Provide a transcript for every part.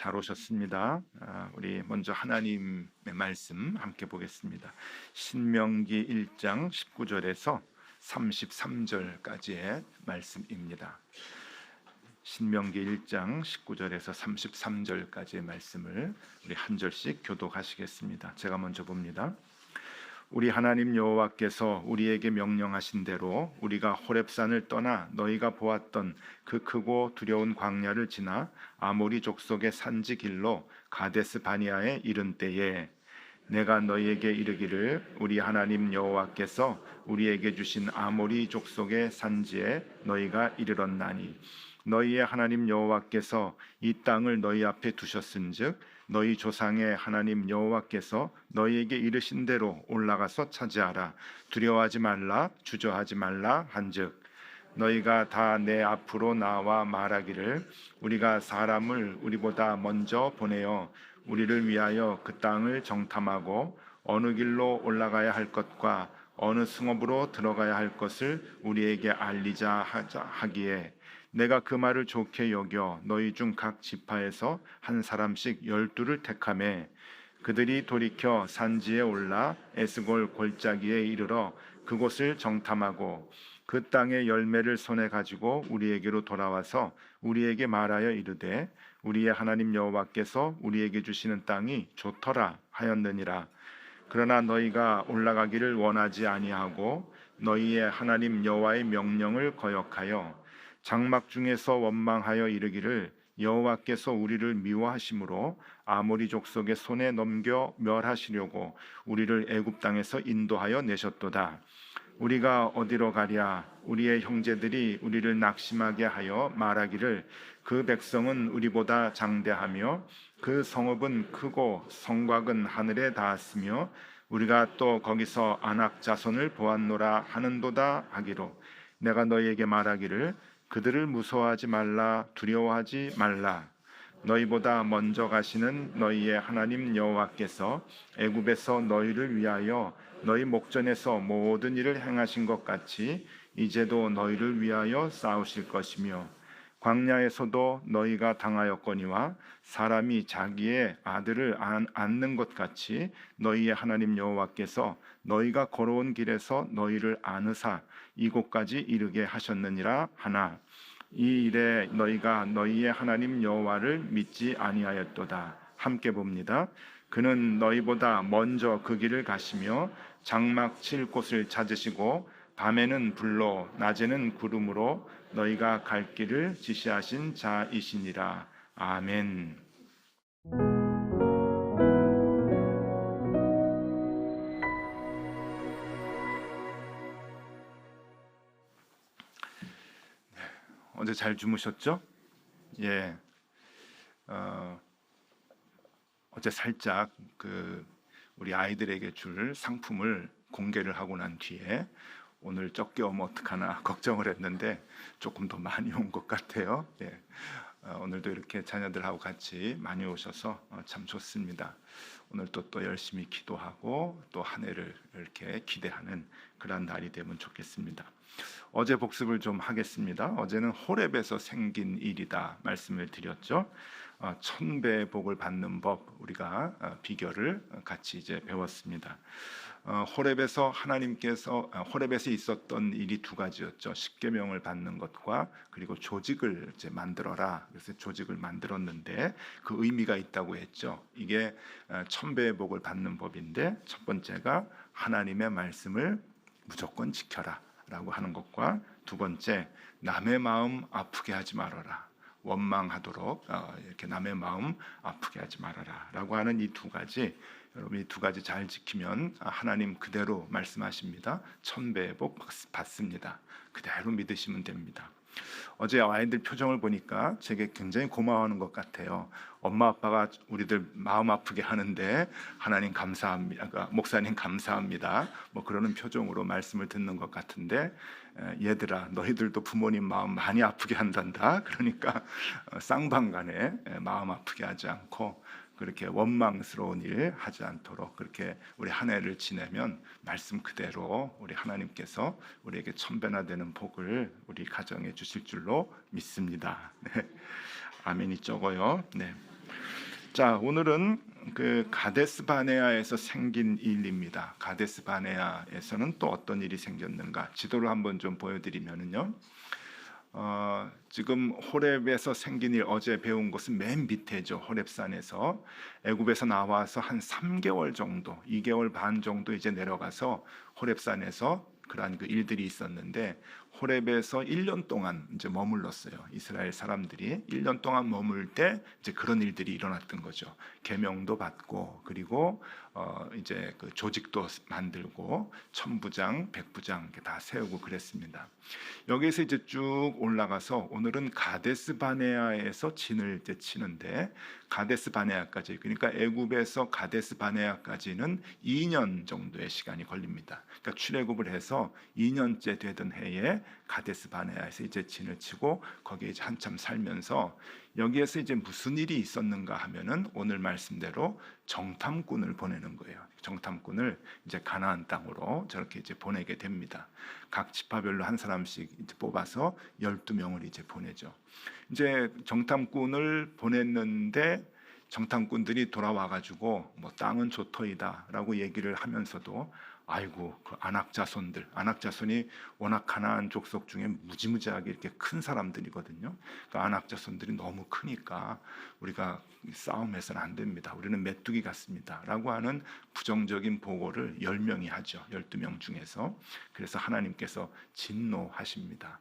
잘 오셨습니다. 우리 먼저 하나님의 말씀 함께 보겠습니다. 신명기 1장 19절에서 33절까지의 말씀입니다. 신명기 1장 19절에서 33절까지의 말씀을 우리 한 절씩 교독하시겠습니다. 제가 먼저 봅니다. 우리 하나님 여호와께서 우리에게 명령하신 대로 우리가 호렙산을 떠나 너희가 보았던 그 크고 두려운 광야를 지나 아모리 족속의 산지 길로 가데스 바니아에 이른 때에 내가 너희에게 이르기를 우리 하나님 여호와께서 우리에게 주신 아모리 족속의 산지에 너희가 이르렀나니 너희의 하나님 여호와께서 이 땅을 너희 앞에 두셨은즉 너희 조상의 하나님 여호와께서 너희에게 이르신 대로 올라가서 차지하라. 두려워하지 말라, 주저하지 말라 한즉 너희가 다 내 앞으로 나와 말하기를 우리가 사람을 우리보다 먼저 보내어 우리를 위하여 그 땅을 정탐하고 어느 길로 올라가야 할 것과 어느 성읍으로 들어가야 할 것을 우리에게 알리자 하기에 내가 그 말을 좋게 여겨 너희 중 각 지파에서 한 사람씩 12를 택하매 그들이 돌이켜 산지에 올라 에스골 골짜기에 이르러 그곳을 정탐하고 그 땅의 열매를 손에 가지고 우리에게로 돌아와서 우리에게 말하여 이르되 우리의 하나님 여호와께서 우리에게 주시는 땅이 좋더라 하였느니라. 그러나 너희가 올라가기를 원하지 아니하고 너희의 하나님 여호와의 명령을 거역하여 장막 중에서 원망하여 이르기를 여호와께서 우리를 미워하심으로 아모리 족속의 손에 넘겨 멸하시려고 우리를 애굽 땅에서 인도하여 내셨도다. 우리가 어디로 가랴? 우리의 형제들이 우리를 낙심하게 하여 말하기를 그 백성은 우리보다 장대하며 그 성읍은 크고 성곽은 하늘에 닿았으며 우리가 또 거기서 아낙 자손을 보았노라 하는도다 하기로 내가 너희에게 말하기를 그들을 무서워하지 말라, 두려워하지 말라. 너희보다 먼저 가시는 너희의 하나님 여호와께서 애굽에서 너희를 위하여 너희 목전에서 모든 일을 행하신 것 같이 이제도 너희를 위하여 싸우실 것이며 광야에서도 너희가 당하였거니와 사람이 자기의 아들을 안는 것 같이 너희의 하나님 여호와께서 너희가 걸어온 길에서 너희를 안으사 이곳까지 이르게 하셨느니라 하나 이 일에 너희가 너희의 하나님 여호와를 믿지 아니하였도다. 함께 봅니다. 그는 너희보다 먼저 그 길을 가시며 장막 칠 곳을 찾으시고 밤에는 불로 낮에는 구름으로 너희가 갈 길을 지시하신 자이시니라. 아멘. 어제 잘 주무셨죠? 예. 어제 살짝 우리 아이들에게 줄 상품을 공개를 하고 난 뒤에 오늘 적게 오면 어떡하나 걱정을 했는데 조금 더 많이 온 것 같아요. 예. 오늘도 이렇게 자녀들하고 같이 많이 오셔서 참 좋습니다. 오늘 또 열심히 기도하고 또 한 해를 이렇게 기대하는 그런 날이 되면 좋겠습니다. 어제 복습을 좀 하겠습니다. 어제는 호렙에서 생긴 일이다 말씀을 드렸죠. 1000배의 복을 받는 법 우리가 비결을 같이 이제 배웠습니다. 호렙에서 하나님께서 호렙에서 있었던 일이 두 가지였죠. 십계명을 받는 것과 그리고 조직을 이제 만들어라. 그래서 조직을 만들었는데 그 의미가 있다고 했죠. 이게 1000배의 복을 받는 법인데 첫 번째가 하나님의 말씀을 무조건 지켜라 라고 하는 것과 두 번째 남의 마음 아프게 하지 말아라. 원망하도록 이렇게 남의 마음 아프게 하지 말아라 라고 하는 이 두 가지, 여러분이 두 가지 잘 지키면 하나님 그대로 말씀하십니다. 1000배의 복 받습니다. 그대로 믿으시면 됩니다. 어제 아이들 표정을 보니까 제게 굉장히 고마워하는 것 같아요. 엄마 아빠가 우리들 마음 아프게 하는데 하나님 감사합니다. 그러니까 목사님 감사합니다. 뭐 그러는 표정으로 말씀을 듣는 것 같은데 얘들아 너희들도 부모님 마음 많이 아프게 한단다. 그러니까 쌍방간에 마음 아프게 하지 않고 그렇게 원망스러운 일 하지 않도록 그렇게 우리 한 해를 지내면 말씀 그대로 우리 하나님께서 우리에게 1000배나 되는 복을 우리 가정에 주실 줄로 믿습니다. 네. 아멘이 적어요. 네. 자, 오늘은 그 가데스 바네아에서 생긴 일입니다. 가데스 바네아에서는 또 어떤 일이 생겼는가? 지도를 한번 좀 보여드리면은요. 지금 호렙에서 생긴 일, 어제 배운 것은 맨 밑에죠. 호렙산에서 애굽에서 나와서 한 3개월 정도, 2개월 반 정도 이제 내려가서 호렙산에서 그러한 그 일들이 있었는데, 호렙에서 1년 동안 이제 머물렀어요. 이스라엘 사람들이 1년 동안 머물 때 이제 그런 일들이 일어났던 거죠. 계명도 받고, 그리고 이제 그 조직도 만들고, 천부장, 백부장 이렇게 다 세우고 그랬습니다. 여기에서 이제 쭉 올라가서 오늘은 가데스 바네아에서 진을 이제 치는데, 가데스 바네아까지, 그러니까 애굽에서 가데스 바네아까지는 2년 정도의 시간이 걸립니다. 그러니까 출애굽을 해서 2년째 되던 해에 가데스 바네아에서 이제 진을 치고 거기에 이제 한참 살면서, 여기에서 이제 무슨 일이 있었는가 하면은 오늘 말씀대로 정탐꾼을 보내는 거예요. 정탐꾼을 이제 가나안 땅으로 저렇게 이제 보내게 됩니다. 각 지파별로 한 사람씩 이제 뽑아서 12명을 이제 보내죠. 이제 정탐꾼을 보냈는데 정탐꾼들이 돌아와 가지고 뭐 땅은 좋더이다라고 얘기를 하면서도, 아이고 그 안악자손이 워낙 가나안 족속 중에 무지무지하게 이렇게 큰 사람들이거든요. 그 안악자손들이 너무 크니까 우리가 싸움해서는 안 됩니다. 우리는 메뚜기 같습니다라고 하는 부정적인 보고를 10명이 하죠. 12명 중에서. 그래서 하나님께서 진노하십니다.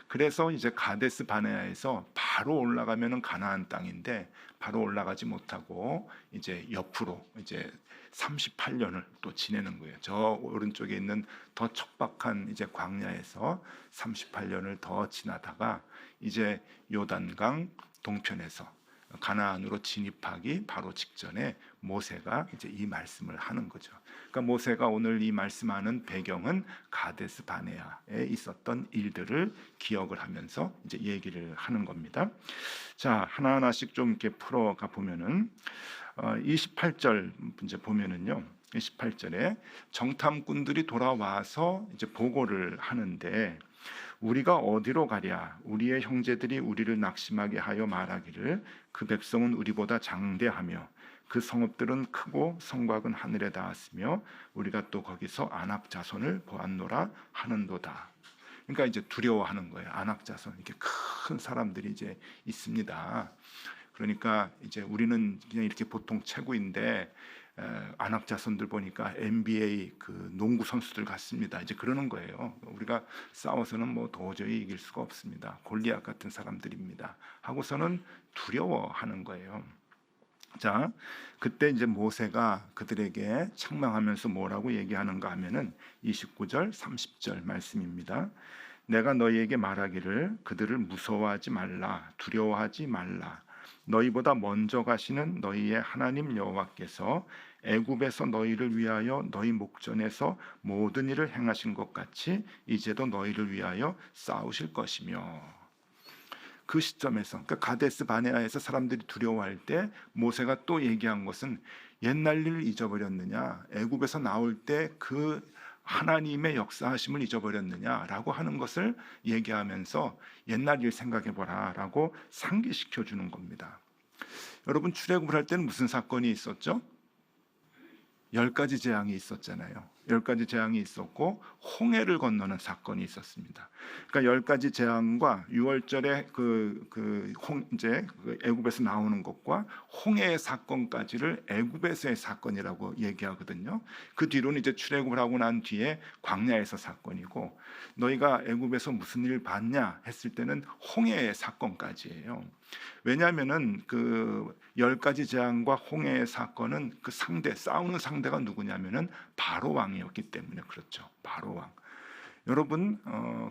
그래서 이제 가데스 바네아에서 바로 올라가면은 가나안 땅인데, 바로 올라가지 못하고 이제 옆으로 이제 38년을 또 지내는 거예요. 저 오른쪽에 있는 더 척박한 이제 광야에서 38년을 더 지나다가 이제 요단강 동편에서 가나안으로 진입하기 바로 직전에 모세가 이제 이 말씀을 하는 거죠. 그러니까 모세가 오늘 이 말씀하는 배경은 가데스 바네아에 있었던 일들을 기억을 하면서 이제 얘기를 하는 겁니다. 자, 하나하나씩 좀 이렇게 풀어가 보면은 28절 이제 보면은요. 28절에 정탐꾼들이 돌아와서 이제 보고를 하는데, 우리가 어디로 가랴? 우리의 형제들이 우리를 낙심하게 하여 말하기를 그 백성은 우리보다 장대하며 그 성읍들은 크고 성곽은 하늘에 닿았으며 우리가 또 거기서 아낙 자손을 보았노라 하는도다. 그러니까 이제 두려워하는 거예요. 아낙 자손, 이렇게 큰 사람들이 이제 있습니다. 그러니까 이제 우리는 그냥 이렇게 보통 체구인데 안악 자손들 보니까 NBA 그 농구 선수들 같습니다. 이제 그러는 거예요. 우리가 싸워서는 뭐 도저히 이길 수가 없습니다. 골리앗 같은 사람들입니다. 하고서는 두려워하는 거예요. 자, 그때 이제 모세가 그들에게 책망하면서 뭐라고 얘기하는가 하면은 29절, 30절 말씀입니다. 내가 너희에게 말하기를 그들을 무서워하지 말라, 두려워하지 말라. 너희보다 먼저 가시는 너희의 하나님 여호와께서 애굽에서 너희를 위하여 너희 목전에서 모든 일을 행하신 것 같이 이제도 너희를 위하여 싸우실 것이며. 그 시점에서, 그러니까 가데스 바네아에서 사람들이 두려워할 때 모세가 또 얘기한 것은, 옛날 일을 잊어버렸느냐, 애굽에서 나올 때 그 하나님의 역사하심을 잊어버렸느냐라고 하는 것을 얘기하면서 옛날 일 생각해보라라고 상기시켜 주는 겁니다. 여러분, 출애굽을 할 때는 무슨 사건이 있었죠? 10가지 재앙이 있었잖아요. 10가지 재앙이 있었고 홍해를 건너는 사건이 있었습니다. 그러니까 10가지 재앙과 6월절에 이제 애굽에서 나오는 것과 홍해의 사건까지를 애굽에서의 사건이라고 얘기하거든요. 그 뒤로는 이제 출애굽을 하고 난 뒤에 광야에서 사건이고, 너희가 애굽에서 무슨 일 봤냐 했을 때는 홍해의 사건까지예요. 왜냐하면은 그 10가지 재앙과 홍해의 사건은 그 싸우는 상대가 누구냐면은 바로 왕이었기 때문에 그렇죠. 바로 왕. 여러분,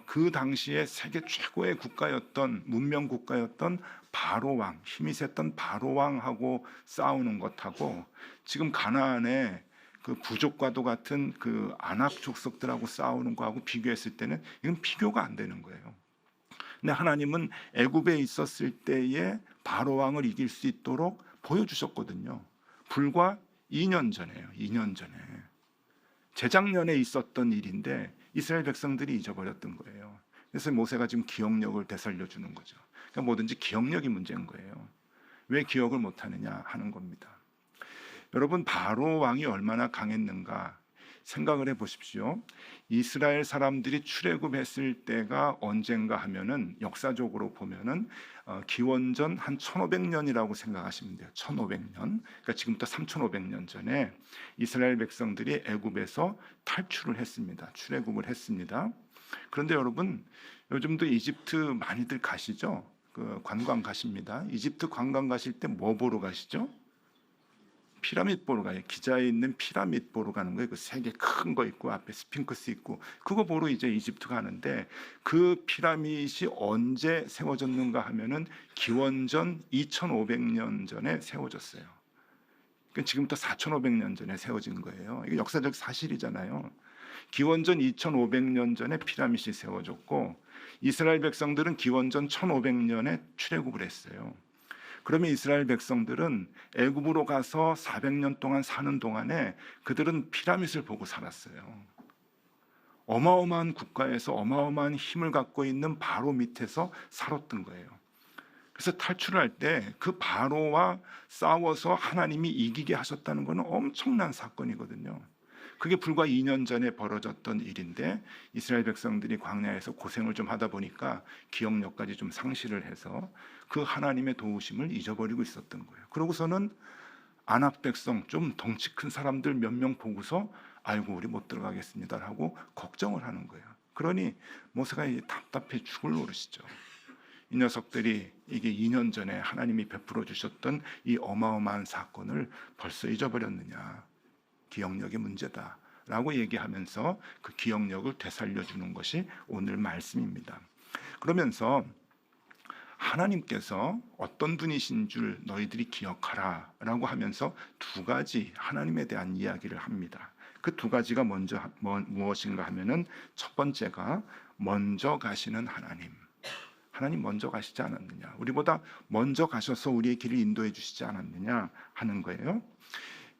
그 당시에 세계 최고의 국가였던, 문명 국가였던 바로 왕, 힘이 셌던 바로 왕하고 싸우는 것하고 지금 가나안의 그 부족과도 같은 그 아낙 족속들하고 싸우는 거하고 비교했을 때는 이건 비교가 안 되는 거예요. 근데 하나님은 애굽에 있었을 때에 바로 왕을 이길 수 있도록 보여주셨거든요. 불과 2년 전에요. 2년 전에. 재작년에 있었던 일인데 이스라엘 백성들이 잊어버렸던 거예요. 그래서 모세가 지금 기억력을 되살려 주는 거죠. 그러니까 뭐든지 기억력이 문제인 거예요. 왜 기억을 못하느냐 하는 겁니다. 여러분, 바로 왕이 얼마나 강했는가 생각을 해보십시오. 이스라엘 사람들이 출애굽했을 때가 언젠가 하면은 역사적으로 보면은 기원전 한 1500년이라고 생각하시면 돼요. 1500년. 그러니까 지금부터 3500년 전에 이스라엘 백성들이 애굽에서 탈출을 했습니다. 출애굽을 했습니다. 그런데 여러분, 요즘도 이집트 많이들 가시죠? 그 관광 가십니다. 이집트 관광 가실 때 뭐 보러 가시죠? 피라밋 보러 가요. 기자에 있는 피라밋 보러 가는 거예요. 그 세 개 큰 거 있고 앞에 스핑크스 있고 그거 보러 이제 이집트 가는데, 그 피라밋이 언제 세워졌는가 하면은 기원전 2500년 전에 세워졌어요. 그러니까 지금부터 4500년 전에 세워진 거예요. 이게 역사적 사실이잖아요. 기원전 2500년 전에 피라밋이 세워졌고, 이스라엘 백성들은 기원전 1500년에 출애굽을 했어요. 그러면 이스라엘 백성들은 애굽으로 가서 400년 동안 사는 동안에 그들은 피라밋을 보고 살았어요. 어마어마한 국가에서 어마어마한 힘을 갖고 있는 바로 밑에서 살았던 거예요. 그래서 탈출을 할 때 그 바로와 싸워서 하나님이 이기게 하셨다는 것은 엄청난 사건이거든요. 그게 불과 2년 전에 벌어졌던 일인데, 이스라엘 백성들이 광야에서 고생을 좀 하다 보니까 기억력까지 좀 상실을 해서 그 하나님의 도우심을 잊어버리고 있었던 거예요. 그러고서는 아낙 백성, 좀 덩치 큰 사람들 몇 명 보고서 아이고 우리 못 들어가겠습니다 하고 걱정을 하는 거예요. 그러니 모세가 답답해 죽을 노릇이죠. 이 녀석들이 이게 2년 전에 하나님이 베풀어 주셨던 이 어마어마한 사건을 벌써 잊어버렸느냐, 기억력의 문제다 라고 얘기하면서 그 기억력을 되살려주는 것이 오늘 말씀입니다. 그러면서 하나님께서 어떤 분이신 줄 너희들이 기억하라 라고 하면서 두 가지 하나님에 대한 이야기를 합니다. 그 두 가지가 먼저 무엇인가 하면은, 첫 번째가 먼저 가시는 하나님. 하나님 먼저 가시지 않았느냐, 우리보다 먼저 가셔서 우리의 길을 인도해 주시지 않았느냐 하는 거예요.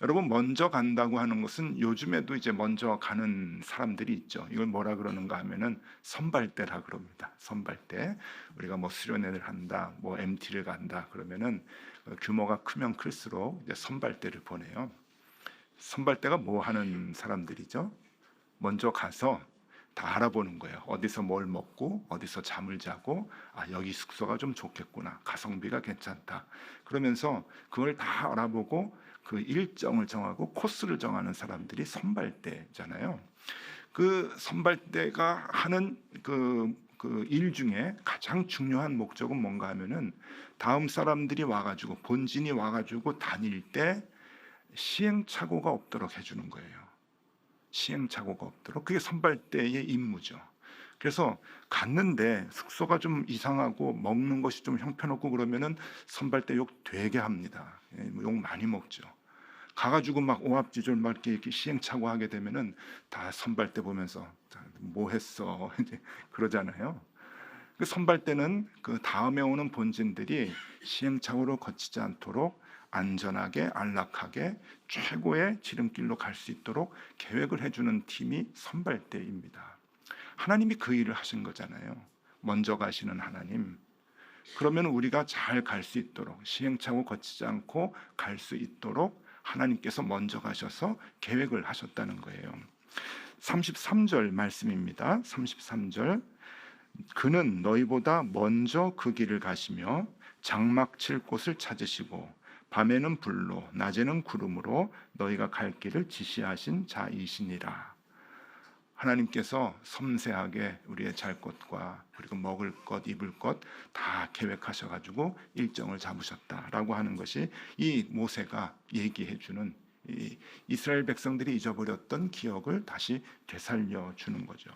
여러분, 먼저 간다고 하는 것은 요즘에도 이제 먼저 가는 사람들이 있죠. 이걸 뭐라 그러는가 하면은 선발대라 그럽니다. 선발대. 우리가 뭐 수련회를 한다, 뭐 MT를 간다 그러면은 규모가 크면 클수록 이제 선발대를 보내요. 선발대가 뭐 하는 사람들이죠? 먼저 가서 다 알아보는 거예요. 어디서 뭘 먹고 어디서 잠을 자고, 아 여기 숙소가 좀 좋겠구나, 가성비가 괜찮다, 그러면서 그걸 다 알아보고 그 일정을 정하고 코스를 정하는 사람들이 선발대잖아요. 그 선발대가 하는 그 일 중에 가장 중요한 목적은 뭔가 하면은, 다음 사람들이 와가지고 본진이 와가지고 다닐 때 시행착오가 없도록 해주는 거예요. 시행착오가 없도록. 그게 선발대의 임무죠. 그래서 갔는데 숙소가 좀 이상하고 먹는 것이 좀 형편없고 그러면은 선발대 욕 되게 합니다. 욕 많이 먹죠. 가가지고 막 오합지졸 막 이렇게 시행착오 하게 되면은 다 선발대 보면서 뭐 했어 이제 그러잖아요. 그 선발대는 그 다음에 오는 본진들이 시행착오를 거치지 않도록 안전하게 안락하게 최고의 지름길로 갈 수 있도록 계획을 해주는 팀이 선발대입니다. 하나님이 그 일을 하신 거잖아요. 먼저 가시는 하나님. 그러면 우리가 잘 갈 수 있도록, 시행착오 거치지 않고 갈 수 있도록 하나님께서 먼저 가셔서 계획을 하셨다는 거예요. 33절 말씀입니다. 33절. 그는 너희보다 먼저 그 길을 가시며 장막 칠 곳을 찾으시고 밤에는 불로 낮에는 구름으로 너희가 갈 길을 지시하신 자이시니라. 하나님께서 섬세하게 우리의 잘 것과 그리고 먹을 것, 입을 것 다 계획하셔가지고 일정을 잡으셨다라고 하는 것이 이 모세가 얘기해주는, 이 이스라엘 백성들이 잊어버렸던 기억을 다시 되살려 주는 거죠.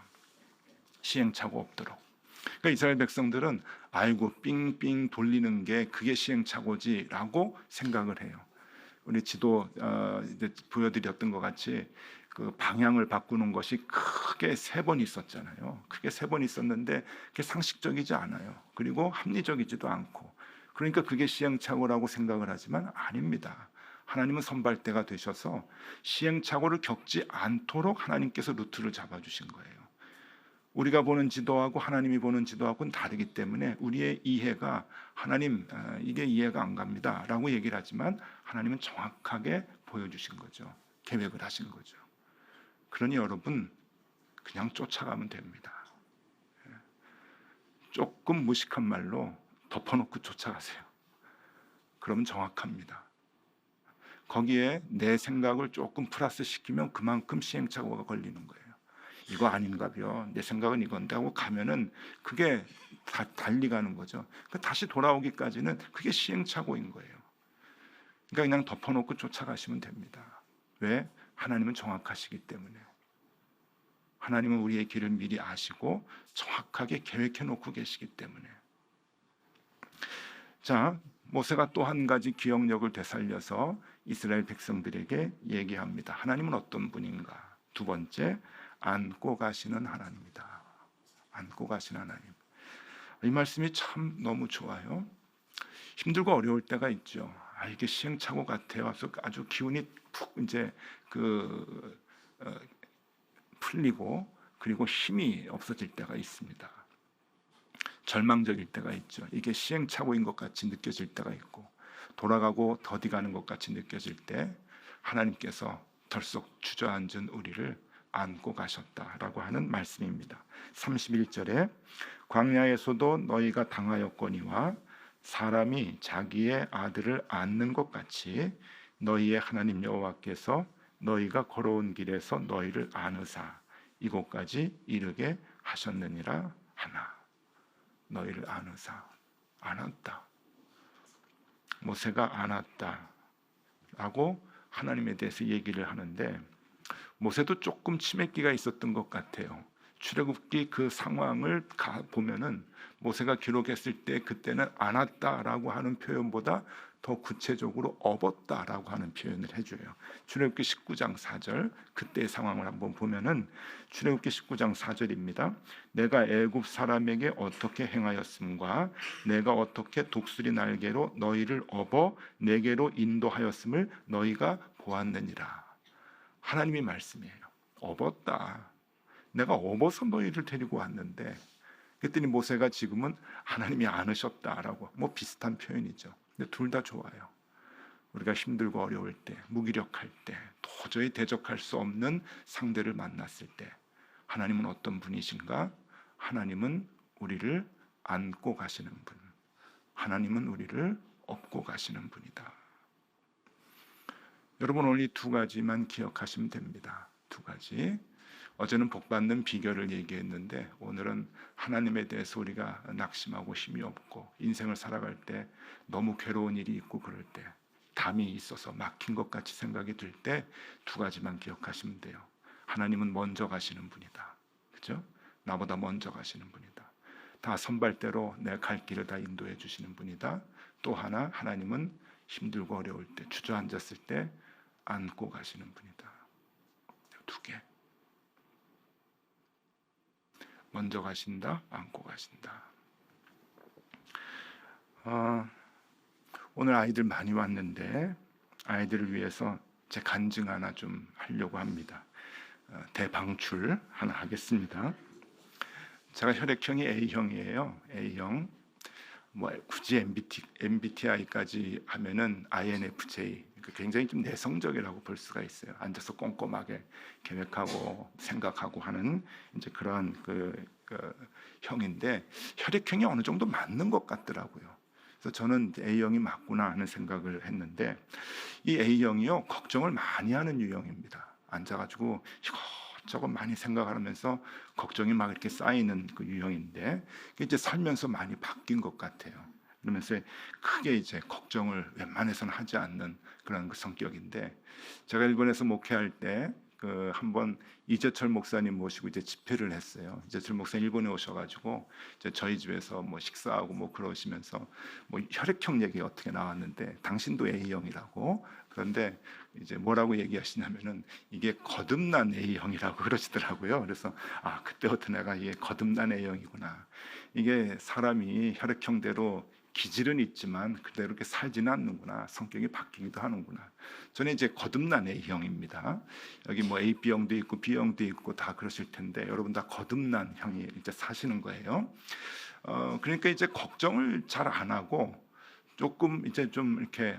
시행착오 없도록. 그러니까 이스라엘 백성들은 아이고 삥삥 돌리는 게 그게 시행착오지라고 생각을 해요. 우리 지도 이제 보여드렸던 것 같이 그 방향을 바꾸는 것이 크게 3번 있었잖아요. 크게 3번 있었는데 그게 상식적이지 않아요. 그리고 합리적이지도 않고. 그러니까 그게 시행착오라고 생각을 하지만 아닙니다. 하나님은 선발대가 되셔서 시행착오를 겪지 않도록 하나님께서 루트를 잡아주신 거예요. 우리가 보는 지도하고 하나님이 보는 지도하고는 다르기 때문에 우리의 이해가 하나님 이게 이해가 안 갑니다 라고 얘기를 하지만 하나님은 정확하게 보여주신 거죠. 계획을 하신 거죠. 그러니 여러분 그냥 쫓아가면 됩니다. 조금 무식한 말로 덮어놓고 쫓아가세요. 그러면 정확합니다. 거기에 내 생각을 조금 플러스 시키면 그만큼 시행착오가 걸리는 거예요. 이거 아닌가요? 내 생각은 이건데 하고 가면은 그게 달리 가는 거죠. 다시 돌아오기까지는 그게 시행착오인 거예요. 그러니까 그냥 덮어놓고 쫓아가시면 됩니다. 왜? 하나님은 정확하시기 때문에. 하나님은 우리의 길을 미리 아시고 정확하게 계획해 놓고 계시기 때문에. 자, 모세가 또 한 가지 기억력을 되살려서 이스라엘 백성들에게 얘기합니다. 하나님은 어떤 분인가? 두 번째, 안고 가시는 하나님이다. 안고 가시는 하나님. 이 말씀이 참 너무 좋아요. 힘들고 어려울 때가 있죠. 이게 시행착오 같아요. 아주 기운이 푹 이제 풀리고 그리고 힘이 없어질 때가 있습니다. 절망적일 때가 있죠. 이게 시행착오인 것 같이 느껴질 때가 있고 돌아가고 더디가는 것 같이 느껴질 때 하나님께서 덜썩 주저앉은 우리를 안고 가셨다라고 하는 말씀입니다. 31절에 광야에서도 너희가 당하였거니와 사람이 자기의 아들을 안는 것 같이 너희의 하나님 여호와께서 너희가 걸어온 길에서 너희를 안으사 이곳까지 이르게 하셨느니라 하나. 너희를 안으사. 안았다. 모세가 안았다라고 하나님에 대해서 얘기를 하는데 모세도 조금 치맥기가 있었던 것 같아요. 출애굽기 그 상황을 보면은 모세가 기록했을 때 그때는 안았다라고 하는 표현보다 더 구체적으로 업었다라고 하는 표현을 해줘요. 출애굽기 19장 4절 그때의 상황을 한번 보면은 출애굽기 19장 4절입니다. 내가 애굽 사람에게 어떻게 행하였음과 내가 어떻게 독수리 날개로 너희를 업어 내게로 인도하였음을 너희가 보았느니라. 하나님의 말씀이에요. 업었다. 내가 업어서 너희를 데리고 왔는데 그랬더니 모세가 지금은 하나님이 안으셨다라고 뭐 비슷한 표현이죠. 근데 둘 다 좋아요. 우리가 힘들고 어려울 때, 무기력할 때, 도저히 대적할 수 없는 상대를 만났을 때 하나님은 어떤 분이신가? 하나님은 우리를 안고 가시는 분. 하나님은 우리를 업고 가시는 분이다. 여러분 오늘 이 두 가지만 기억하시면 됩니다. 두 가지. 어제는 복받는 비결을 얘기했는데 오늘은 하나님에 대해서 우리가 낙심하고 힘이 없고 인생을 살아갈 때 너무 괴로운 일이 있고 그럴 때 담이 있어서 막힌 것 같이 생각이 들 때 두 가지만 기억하시면 돼요. 하나님은 먼저 가시는 분이다. 그죠? 나보다 먼저 가시는 분이다. 다 선발대로 내 갈 길을 다 인도해 주시는 분이다. 또 하나 하나님은 힘들고 어려울 때 주저앉았을 때 안고 가시는 분이다. 두 개. 먼저 가신다, 안고 가신다. 오늘 아이들 많이 왔는데 아이들을 위해서 제 간증 하나 좀 하려고 합니다. 대방출 하나 하겠습니다. 제가 혈액형이 A형이에요. A형. 뭐 굳이 MBTI까지 하면은 INFJ. 굉장히 좀 내성적이라고 볼 수가 있어요. 앉아서 꼼꼼하게 계획하고 생각하고 하는 이제 그러한 형인데 혈액형이 어느 정도 맞는 것 같더라고요. 그래서 저는 A형이 맞구나 하는 생각을 했는데 이 A형이요 걱정을 많이 하는 유형입니다. 앉아가지고 이것저것 많이 생각하면서 걱정이 막 이렇게 쌓이는 그 유형인데 이제 살면서 많이 바뀐 것 같아요. 그러면서 크게 이제 걱정을 웬만해서는 하지 않는 그런 그 성격인데 제가 일본에서 목회할 때 한번 이재철 목사님 모시고 이제 집회를 했어요. 이재철 목사님 일본에 오셔가지고 이제 저희 집에서 뭐 식사하고 뭐 그러시면서 뭐 혈액형 얘기 어떻게 나왔는데 당신도 A형이라고 그런데 이제 뭐라고 얘기하시냐면은 이게 거듭난 A형이라고 그러시더라고요. 그래서 그때부터 내가 이게 거듭난 A형이구나. 이게 사람이 혈액형대로 기질은 있지만 그대로 이렇게 살지는 않는구나. 성격이 바뀌기도 하는구나. 저는 이제 거듭난 A형입니다. 여기 뭐 AB형도 있고 B형도 있고 다 그러실 텐데 여러분 다 거듭난 형이 이제 사시는 거예요. 그러니까 이제 걱정을 잘 안 하고 조금 이제 좀 이렇게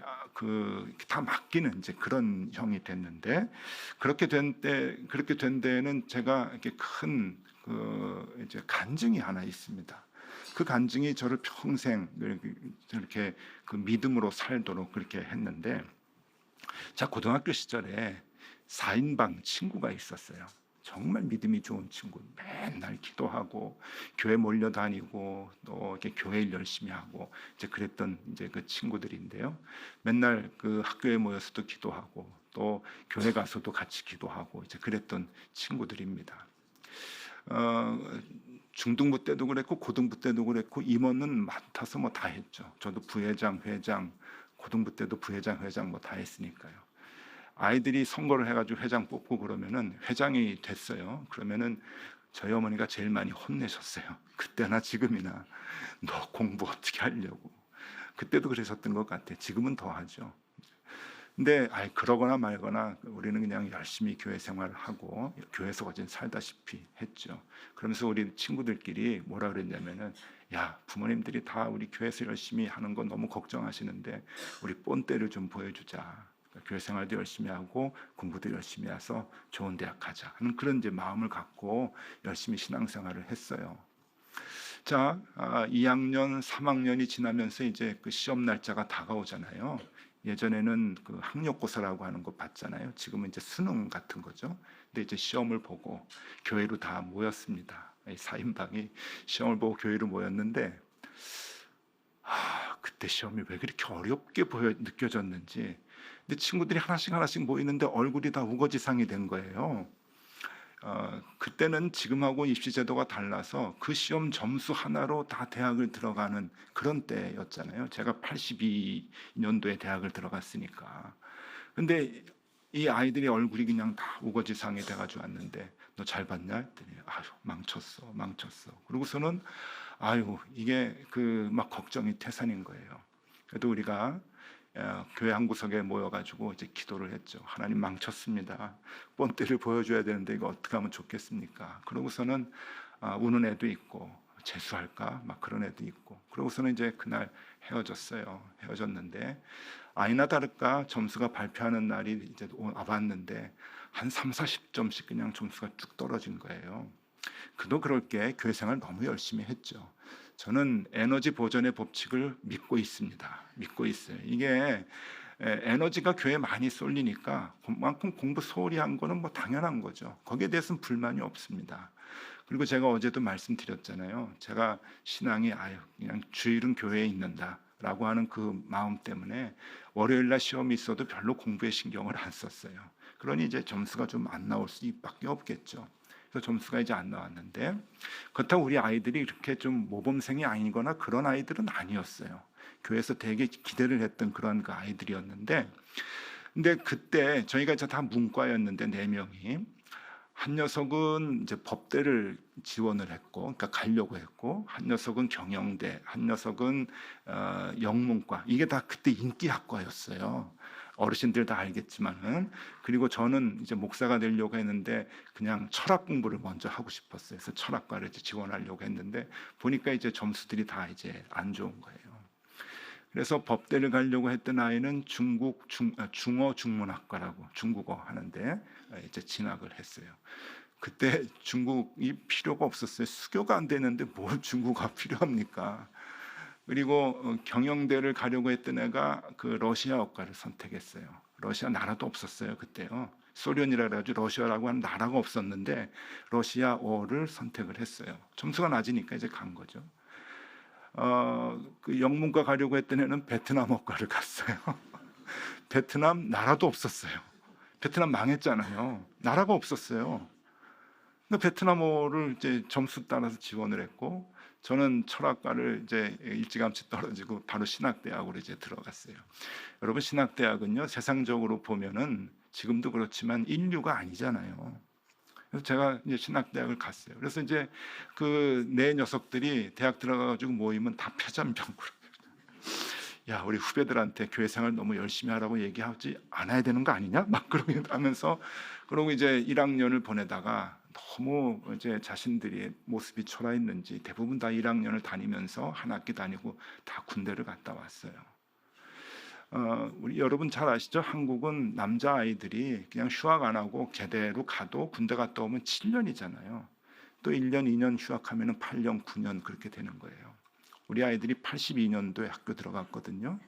다 맡기는 이제 그런 형이 됐는데 그렇게 된 데에는 제가 이렇게 큰 이제 간증이 하나 있습니다. 그 간증이 저를 평생 이렇게 그 믿음으로 살도록 그렇게 했는데, 자 고등학교 시절에 4인방 친구가 있었어요. 정말 믿음이 좋은 친구, 맨날 기도하고 교회 몰려다니고 또 이렇게 교회 일 열심히 하고 이제 그랬던 이제 그 친구들인데요. 맨날 그 학교에 모여서도 기도하고 또 교회 가서도 같이 기도하고 이제 그랬던 친구들입니다. 중등부 때도 그랬고 고등부 때도 그랬고 임원은 맡아서 뭐 다 했죠. 저도 부회장, 회장, 고등부 때도 부회장, 회장 뭐 다 했으니까요. 아이들이 선거를 해가지고 회장 뽑고 그러면은 회장이 됐어요. 그러면은 저희 어머니가 제일 많이 혼내셨어요. 그때나 지금이나 너 공부 어떻게 하려고. 그때도 그러셨던 것 같아. 지금은 더 하죠. 근데 그러거나 말거나 우리는 그냥 열심히 교회 생활을 하고 교회에서 어진 살다시피 했죠. 그러면서 우리 친구들끼리 뭐라 그랬냐면은, 야 부모님들이 다 우리 교회에서 열심히 하는 거 너무 걱정하시는데 우리 본때를 좀 보여주자. 교회 생활도 열심히 하고 공부도 열심히 해서 좋은 대학 가자 하는 그런 이제 마음을 갖고 열심히 신앙생활을 했어요. 자, 2학년, 3학년이 지나면서 이제 그 시험 날짜가 다가오잖아요. 예전에는 그 학력고사라고 하는 거 봤잖아요. 지금은 이제 수능 같은 거죠. 근데 이제 시험을 보고 교회로 다 모였습니다. 4인방이 시험을 보고 교회로 모였는데, 그때 시험이 왜 그렇게 어렵게 느껴졌는지. 근데 친구들이 하나씩 모이는데 얼굴이 다 우거지상이 된 거예요. 그때는 지금하고 입시제도가 달라서 그 시험 점수 하나로 다 대학을 들어가는 그런 때였잖아요. 제가 82년도에 대학을 들어갔으니까. 근데 이 아이들이 얼굴이 그냥 다 우거지상이 돼가지고 왔는데, 너 잘 봤냐 했더니 망쳤어. 그러고서는 이게 막 걱정이 태산인 거예요. 그래도 우리가 교회 한 구석에 모여가지고 이제 기도를 했죠. 하나님 망쳤습니다. 본때를 보여줘야 되는데 이거 어떻게 하면 좋겠습니까? 그러고서는 우는 애도 있고 재수할까 막 그런 애도 있고, 그러고서는 이제 그날 헤어졌는데 아니나 다를까 점수가 발표하는 날이 이제 와봤는데 한 3, 40점씩 그냥 점수가 쭉 떨어진 거예요. 그도 그럴 게 교회 생활 너무 열심히 했죠. 저는 에너지 보존의 법칙을 믿고 있습니다. 믿고 있어요. 이게 에너지가 교회에 많이 쏠리니까 그만큼 공부 소홀히 한 거는 뭐 당연한 거죠. 거기에 대해서는 불만이 없습니다. 그리고 제가 어제도 말씀드렸잖아요. 제가 신앙이 그냥 주일은 교회에 있는다라고 하는 그 마음 때문에 월요일 날 시험이 있어도 별로 공부에 신경을 안 썼어요. 그러니 이제 점수가 좀 안 나올 수밖에 없겠죠. 그래서 점수가 이제 안 나왔는데, 그렇다고 우리 아이들이 이렇게 좀 모범생이 아니거나 그런 아이들은 아니었어요. 교회에서 되게 기대를 했던 그런 그 아이들이었는데, 근데 그때 저희가 이제 다 문과였는데 4명이, 한 녀석은 이제 법대를 지원을 했고, 그러니까 가려고 했고, 한 녀석은 경영대, 한 녀석은 영문과. 이게 다 그때 인기 학과였어요. 어르신들 다 알겠지만은. 그리고 저는 이제 목사가 되려고 했는데 그냥 철학 공부를 먼저 하고 싶었어요. 그래서 철학과를 이제 지원하려고 했는데 보니까 이제 점수들이 다 이제 안 좋은 거예요. 그래서 법대를 가려고 했던 아이는 중어 중문학과라고 중국어 하는데 이제 진학을 했어요. 그때 중국이 필요가 없었어요. 수교가 안 되는데 뭘 중국어가 필요합니까? 그리고 경영대를 가려고 했던 애가 그 러시아어과를 선택했어요. 러시아 나라도 없었어요 그때요. 소련이라 가지고 러시아라고 하는 나라가 없었는데 러시아어를 선택을 했어요. 점수가 낮으니까 이제 간 거죠. 그 영문과 가려고 했던 애는 베트남어과를 갔어요. 베트남 나라도 없었어요. 베트남 망했잖아요. 나라가 없었어요. 근데 베트남어를 이제 점수 따라서 지원을 했고, 저는 철학과를 이제 일찌감치 떨어지고 바로 신학대학으로 이제 들어갔어요. 여러분 신학대학은요 세상적으로 보면은 지금도 그렇지만 인류가 아니잖아요. 그래서 제가 이제 신학대학을 갔어요. 그래서 이제 그 네 녀석들이 대학 들어가가지고 모이면 다 폐잔병으로 야, 우리 후배들한테 교회 생활 너무 열심히 하라고 얘기하지 않아야 되는 거 아니냐? 막 그러게 하면서, 그러고 이제 1학년을 보내다가 너무 이제 자신들이 모습이 초라했는지 대부분 다 1학년을 다니면서 한 학기 다니고 다 군대를 갔다 왔어요. 우리 여러분 잘 아시죠? 한국은 남자 아이들이 그냥 휴학 안 하고 제대로 가도 군대 갔다 오면 7년이잖아요. 또 1년, 2년 휴학하면 8년, 9년 그렇게 되는 거예요. 우리 아이들이 82년도에 학교 들어갔거든요.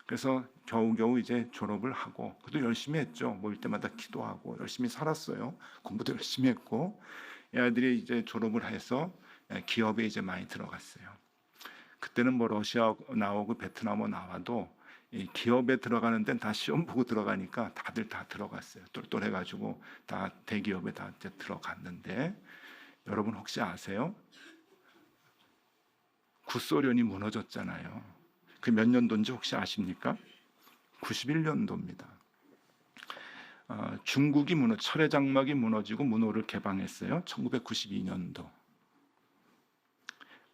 그래서 겨우겨우 이제 졸업을 하고, 그래도 열심히 했죠. 모일 때마다 기도하고 열심히 살았어요. 공부도 열심히 했고, 이 아이들이 이제 졸업을 해서 기업에 이제 많이 들어갔어요. 그때는 뭐 러시아 나오고 베트남어 나와도 이 기업에 들어가는 데는 다 시험 보고 들어가니까 다들 다 들어갔어요. 똘똘해가지고 다 대기업에 다 이제 들어갔는데, 여러분 혹시 아세요? 구소련이 무너졌잖아요. 그 몇 년도인지 혹시 아십니까? 91년도입니다. 중국이 철의 장막이 무너지고 문호를 개방했어요. 1992년도.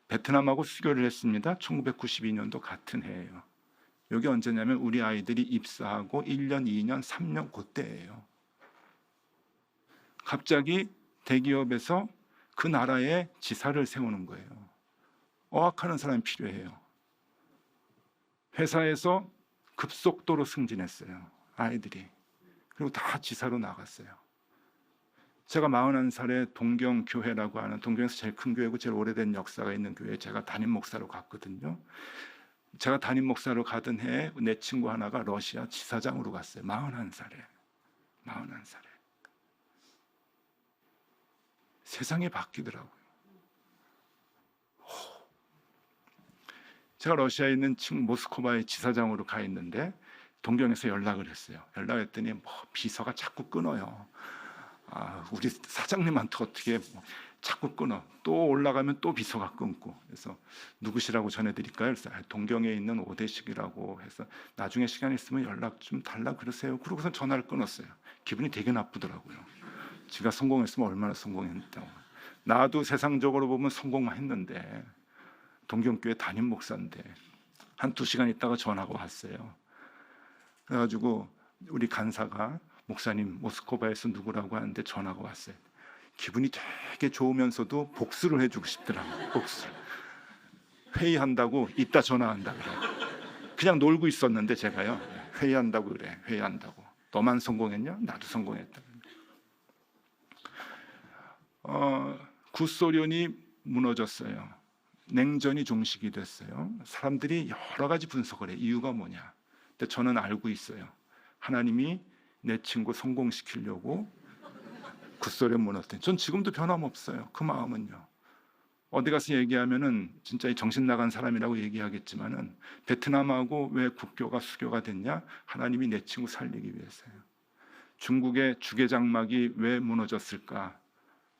베트남하고 수교를 했습니다. 1992년도 같은 해예요. 여기 언제냐면 우리 아이들이 입사하고 1년, 2년, 3년 그때예요. 갑자기 대기업에서 그 나라에 지사를 세우는 거예요. 어학하는 사람이 필요해요. 회사에서 급속도로 승진했어요. 아이들이. 그리고 다 지사로 나갔어요. 제가 41살에 동경교회라고 하는, 동경에서 제일 큰 교회고 제일 오래된 역사가 있는 교회에 제가 담임 목사로 갔거든요. 제가 담임 목사로 가던 해에 내 친구 하나가 러시아 지사장으로 갔어요. 41살에. 세상이 바뀌더라고요. 제가 러시아에 있는 친구 모스크바의 지사장으로 가 있는데 동경에서 연락을 했어요. 연락했더니 비서가 자꾸 끊어요. 우리 사장님한테 어떻게 자꾸 끊어. 또 올라가면 또 비서가 끊고. 그래서 누구시라고 전해드릴까요? 그래서 동경에 있는 오대식이라고 해서 나중에 시간 있으면 연락 좀 달라 그러세요. 그러고서 전화를 끊었어요. 기분이 되게 나쁘더라고요. 지가 성공했으면 얼마나 성공했다고. 나도 세상적으로 보면 성공만 했는데, 동경교회 담임 목사인데 한 2시간 있다가 전화가 왔어요. 그래가지고 우리 간사가 목사님 모스크바에서 누구라고 하는데 전화가 왔어요. 기분이 되게 좋으면서도 복수를 해주고 싶더라고요. 복수. 회의한다고 이따 전화한다 그래. 그냥 놀고 있었는데 제가요, 회의한다고 그래. 회의한다고. 너만 성공했냐? 나도 성공했다. 구소련이 무너졌어요. 냉전이 종식이 됐어요. 사람들이 여러 가지 분석을 해. 이유가 뭐냐? 근데 저는 알고 있어요. 하나님이 내 친구 성공시키려고 구소련 무너뜨린. 전 지금도 변함없어요. 그 마음은요. 어디 가서 얘기하면은 진짜 정신 나간 사람이라고 얘기하겠지만은, 베트남하고 왜 국교가 수교가 됐냐? 하나님이 내 친구 살리기 위해서요. 중국의 주계장막이 왜 무너졌을까?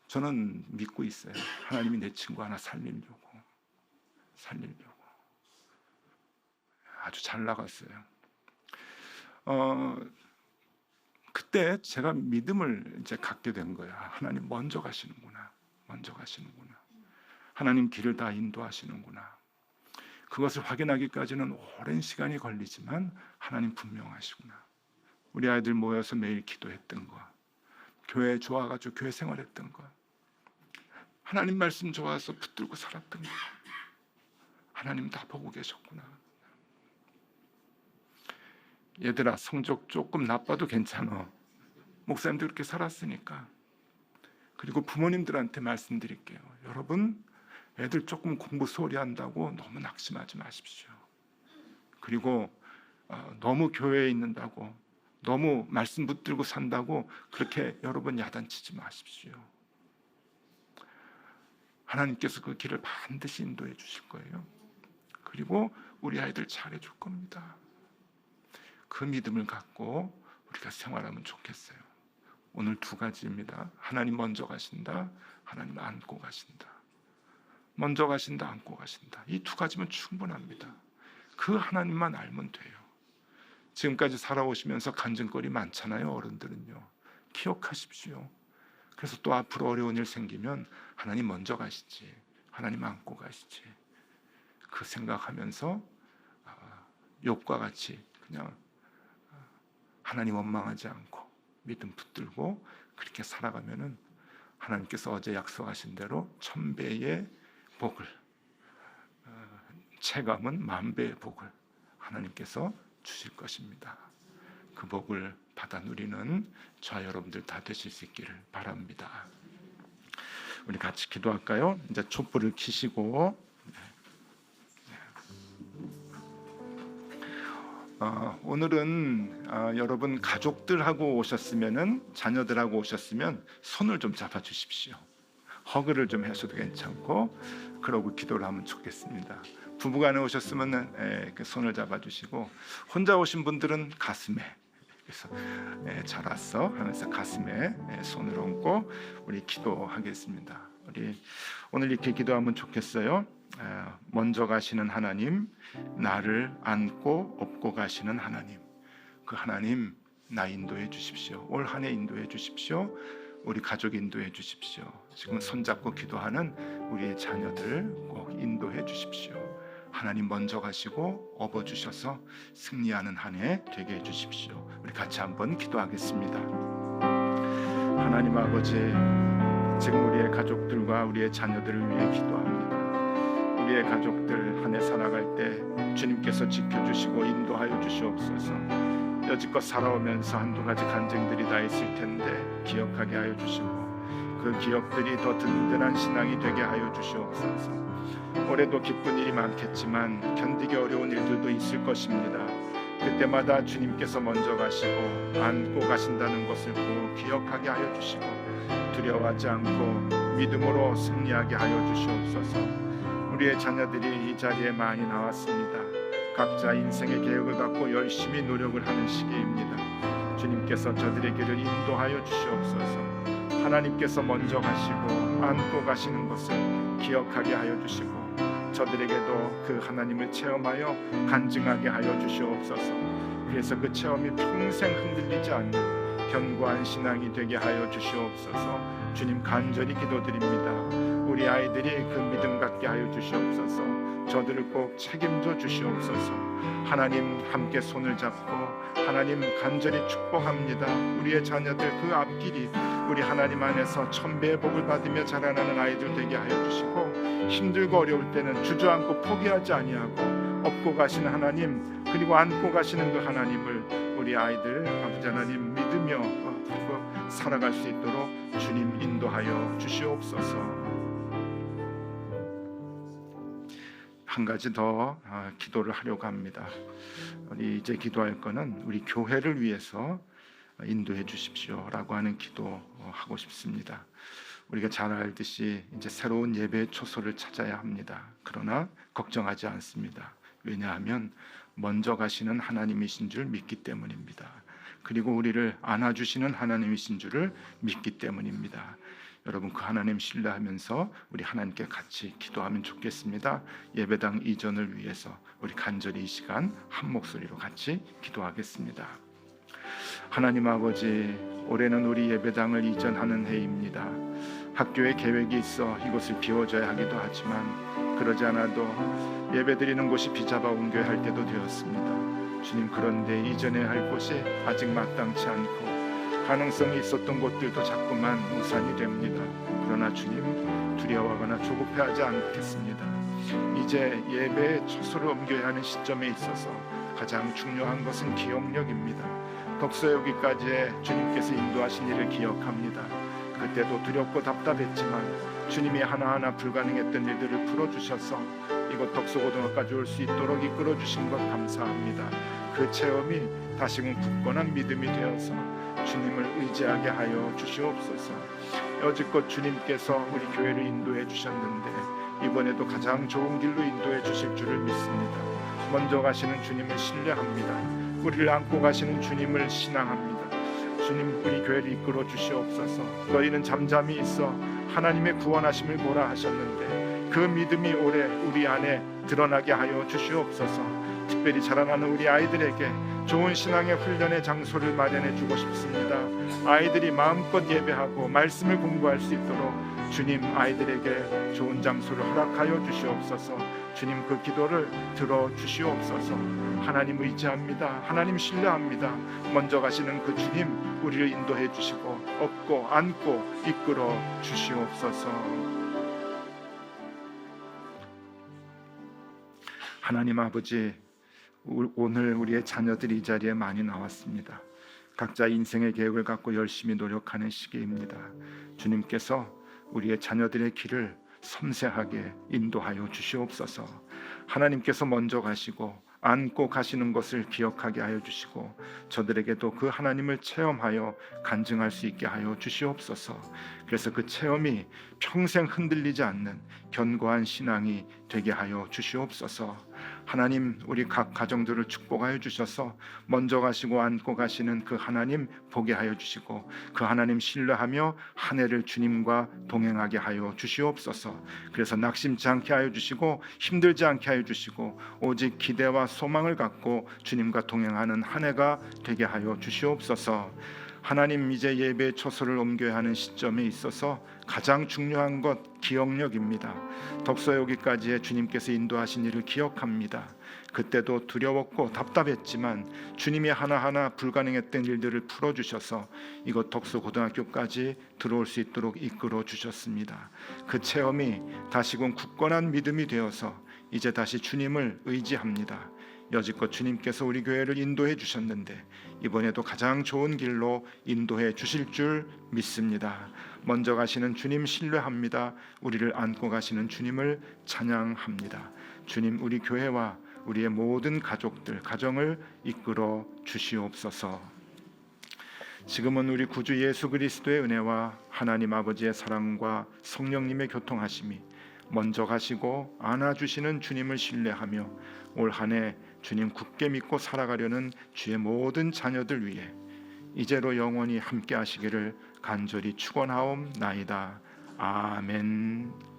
저는 믿고 있어요. 하나님이 내 친구 하나 살리려고. 아주 잘 나갔어요. 그때 제가 믿음을 이제 갖게 된 거야. 하나님 먼저 가시는구나. 하나님 길을 다 인도하시는구나. 그것을 확인하기까지는 오랜 시간이 걸리지만 하나님 분명하시구나. 우리 아이들 모여서 매일 기도했던 거, 교회 좋아가지고 교회 생활했던 거, 하나님 말씀 좋아서 붙들고 살았던 거, 하나님 다 보고 계셨구나. 얘들아, 성적 조금 나빠도 괜찮아. 목사님도 그렇게 살았으니까. 그리고 부모님들한테 말씀드릴게요. 여러분, 애들 조금 공부 소홀히 한다고 너무 낙심하지 마십시오. 그리고 너무 교회에 있는다고, 너무 말씀 붙들고 산다고 그렇게 여러분 야단치지 마십시오. 하나님께서 그 길을 반드시 인도해 주실 거예요. 그리고 우리 아이들 잘해줄 겁니다. 그 믿음을 갖고 우리가 생활하면 좋겠어요. 오늘 2가지입니다. 하나님 먼저 가신다, 하나님 안고 가신다. 먼저 가신다, 안고 가신다. 이 2가지면 충분합니다. 그 하나님만 알면 돼요. 지금까지 살아오시면서 간증거리 많잖아요. 어른들은요. 기억하십시오. 그래서 또 앞으로 어려운 일 생기면 하나님 먼저 가시지, 하나님 안고 가시지, 그 생각하면서 욥과 같이 그냥 하나님 원망하지 않고 믿음 붙들고 그렇게 살아가면은 하나님께서 어제 약속하신 대로 1000배의 복을, 체감은 10,000배의 복을 하나님께서 주실 것입니다. 그 복을 받아 누리는 저와 여러분들 다 되실 수 있기를 바랍니다. 우리 같이 기도할까요? 이제 촛불을 켜시고 오늘은 여러분 가족들하고 오셨으면은 자녀들하고 오셨으면 손을 좀 잡아 주십시오. 허그를 좀 하셔도 괜찮고 그러고 기도를 하면 좋겠습니다. 부부간에 오셨으면 그 손을 잡아 주시고 혼자 오신 분들은 가슴에 그래서 잘 왔어 하면서 가슴에 손을 얹고 우리 기도하겠습니다. 우리 오늘 이렇게 기도하면 좋겠어요. 먼저 가시는 하나님, 나를 안고 업고 가시는 하나님, 그 하나님 나 인도해 주십시오. 올 한 해 인도해 주십시오. 우리 가족 인도해 주십시오. 지금 손잡고 기도하는 우리의 자녀들 꼭 인도해 주십시오. 하나님 먼저 가시고 업어 주셔서 승리하는 한 해 되게 해 주십시오. 우리 같이 한번 기도하겠습니다. 하나님 아버지, 지금 우리의 가족들과 우리의 자녀들을 위해 기도합니다. 우리의 가족들 한 해 살아갈 때 주님께서 지켜주시고 인도하여 주시옵소서. 여지껏 살아오면서 한두 가지 간증들이 다 있을 텐데 기억하게 하여 주시고 그 기억들이 더 든든한 신앙이 되게 하여 주시옵소서. 올해도 기쁜 일이 많겠지만 견디기 어려운 일들도 있을 것입니다. 그때마다 주님께서 먼저 가시고 안고 가신다는 것을 꼭 기억하게 하여 주시고 두려워하지 않고 믿음으로 승리하게 하여 주시옵소서. 우리의 자녀들이 이 자리에 많이 나왔습니다. 각자 인생의 계획을 갖고 열심히 노력을 하는 시기입니다. 주님께서 저들의 길을 인도하여 주시옵소서. 하나님께서 먼저 가시고 안고 가시는 것을 기억하게 하여 주시고 저들에게도 그 하나님을 체험하여 간증하게 하여 주시옵소서. 그래서 그 체험이 평생 흔들리지 않는 견고한 신앙이 되게 하여 주시옵소서. 주님 간절히 기도드립니다. 우리 아이들이 그 믿음 갖게 하여 주시옵소서. 저들을 꼭 책임져 주시옵소서. 하나님 함께 손을 잡고 하나님 간절히 축복합니다. 우리의 자녀들 그 앞길이 우리 하나님 안에서 1000배의 복을 받으며 자라나는 아이들 되게 하여 주시고 힘들고 어려울 때는 주저앉고 포기하지 아니하고 업고 가시는 하나님 그리고 안고 가시는 그 하나님을 우리 아이들 아버지 하나님 믿으며 살아갈 수 있도록 주님 인도하여 주시옵소서. 한 가지 더 기도를 하려고 합니다. 우리 이제 기도할 거는 우리 교회를 위해서 인도해 주십시오라고 하는 기도하고 싶습니다. 우리가 잘 알듯이 이제 새로운 예배의 초소를 찾아야 합니다. 그러나 걱정하지 않습니다. 왜냐하면 먼저 가시는 하나님이신 줄 믿기 때문입니다. 그리고 우리를 안아주시는 하나님이신 줄을 믿기 때문입니다. 여러분 그 하나님 신뢰하면서 우리 하나님께 같이 기도하면 좋겠습니다. 예배당 이전을 위해서 우리 간절히 이 시간 한 목소리로 같이 기도하겠습니다. 하나님 아버지, 올해는 우리 예배당을 이전하는 해입니다. 학교에 계획이 있어 이곳을 비워줘야 하기도 하지만 그러지 않아도 예배드리는 곳이 비잡아 옮겨야 할 때도 되었습니다. 주님, 그런데 이전해야 할 곳이 아직 마땅치 않고 가능성이 있었던 곳들도 자꾸만 무산이 됩니다. 그러나 주님, 두려워하거나 조급해하지 않겠습니다. 이제 예배의 초소를 옮겨야 하는 시점에 있어서 가장 중요한 것은 기억력입니다. 덕소여기까지의 주님께서 인도하신 일을 기억합니다. 그때도 두렵고 답답했지만 주님이 하나하나 불가능했던 일들을 풀어주셔서 이곳 덕소고등학까지 올 수 있도록 이끌어주신 것 감사합니다. 그 체험이 다시금 굳건한 믿음이 되어서 주님을 의지하게 하여 주시옵소서. 여지껏 주님께서 우리 교회를 인도해 주셨는데 이번에도 가장 좋은 길로 인도해 주실 줄을 믿습니다. 먼저 가시는 주님을 신뢰합니다. 우리를 안고 가시는 주님을 신앙합니다. 주님, 우리 교회를 이끌어 주시옵소서. 너희는 잠잠히 있어 하나님의 구원하심을 보라 하셨는데 그 믿음이 올해 우리 안에 드러나게 하여 주시옵소서. 특별히 자라나는 우리 아이들에게 좋은 신앙의 훈련의 장소를 마련해 주고 싶습니다. 아이들이 마음껏 예배하고 말씀을 공부할 수 있도록 주님 아이들에게 좋은 장소를 허락하여 주시옵소서. 주님 그 기도를 들어 주시옵소서. 하나님 의지합니다. 하나님 신뢰합니다. 먼저 가시는 그 주님 우리를 인도해 주시고 업고 안고 이끌어 주시옵소서. 하나님 아버지, 오늘 우리의 자녀들이 이 자리에 많이 나왔습니다. 각자 인생의 계획을 갖고 열심히 노력하는 시기입니다. 주님께서 우리의 자녀들의 길을 섬세하게 인도하여 주시옵소서. 하나님께서 먼저 가시고 안고 가시는 것을 기억하게 하여 주시고 저들에게도 그 하나님을 체험하여 간증할 수 있게 하여 주시옵소서. 그래서 그 체험이 평생 흔들리지 않는 견고한 신앙이 되게 하여 주시옵소서. 하나님 우리 각 가정들을 축복하여 주셔서 먼저 가시고 안고 가시는 그 하나님 보게 하여 주시고 그 하나님 신뢰하며 한 해를 주님과 동행하게 하여 주시옵소서. 그래서 낙심치 않게 하여 주시고 힘들지 않게 하여 주시고 오직 기대와 소망을 갖고 주님과 동행하는 한 해가 되게 하여 주시옵소서. 하나님 이제 예배 처소를 옮겨야 하는 시점에 있어서 가장 중요한 것 기억력입니다. 덕서 여기까지의 주님께서 인도하신 일을 기억합니다. 그때도 두려웠고 답답했지만 주님이 하나하나 불가능했던 일들을 풀어주셔서 이곳 덕서 고등학교까지 들어올 수 있도록 이끌어 주셨습니다. 그 체험이 다시금 굳건한 믿음이 되어서 이제 다시 주님을 의지합니다. 여지껏 주님께서 우리 교회를 인도해 주셨는데 이번에도 가장 좋은 길로 인도해 주실 줄 믿습니다. 먼저 가시는 주님 신뢰합니다. 우리를 안고 가시는 주님을 찬양합니다. 주님 우리 교회와 우리의 모든 가족들, 가정을 이끌어 주시옵소서. 지금은 우리 구주 예수 그리스도의 은혜와 하나님 아버지의 사랑과 성령님의 교통하심이 먼저 가시고 안아주시는 주님을 신뢰하며 올 한 해 주님 굳게 믿고 살아가려는 주의 모든 자녀들 위해 이제로 영원히 함께 하시기를 간절히 축원하옵나이다. 아멘.